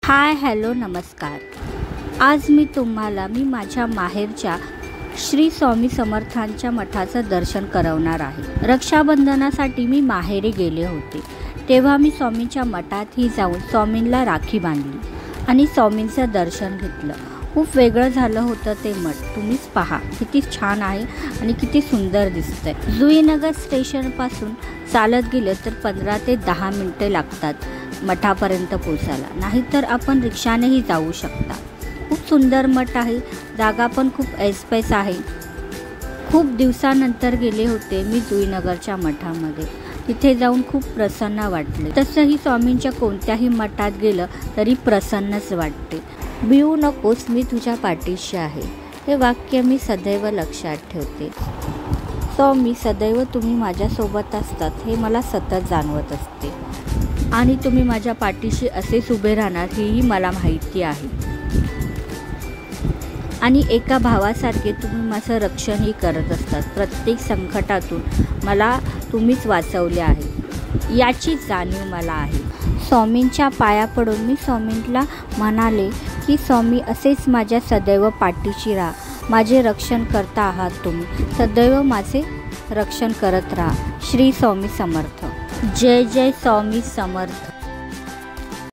Hi hello नमस्कार। आज मी तुम्हाला माझ्या माहेरच्या श्री स्वामी समर्थांच्या मठाचं दर्शन करवणार आहे। रक्षाबंधनासाठी मी माहेरी गेले होते, तेव्हा मी स्वामींच्या मठातही जाऊन स्वामींना राखी बांधली आणि स्वामींचं दर्शन घेतलं। खूप वेगळं झालं होतं ते मठ। तुम्हीच पहा किती छान आहे आणि किती सुंदर दिसतंय। जुईनगर स्टेशनपासून चालत गेलं तर 15 ते 10 मिनिटे लागतात मठापर्यंत पोहोचायला, नाहीतर आपण रिक्षानेही जाऊ शकता। खूप सुंदर मठ आहे, जागा पण खूप ऐसपैस आहे। खूप दिवसानंतर गेले होते मी जुईनगरच्या मठामध्ये, तिथे जाऊन खूप प्रसन्न वाटले। तसंही स्वामींच्या कोणत्याही मठात गेलं तरी प्रसन्नच वाटते। भिवू नकोस, मी तुझ्या पाठीशी आहे, हे वाक्य मी सदैव लक्षात ठेवते। स्वामी सदैव तुम्ही माझ्यासोबत असतात हे मला सतत जाणवत असते आणि तुम्ही माझ्या पाठीशी असेच उभे राहणार हेही मला माहिती आहे। आणि एका भावासारखे तुम्ही माझं रक्षणही करत असतात। प्रत्येक संकटातून मला तुम्हीच वाचवले आहे याची जाणीव मला आहे। स्वामींच्या पाया पडून मी स्वामींना म्हणाले की स्वामी असेच माझ्या सदैव पाठीशी राहा, माझे रक्षण करता आहात तुम्ही, सदैव माझे रक्षण करत राहा। श्री स्वामी समर्थ। जय जय स्वामी समर्थ।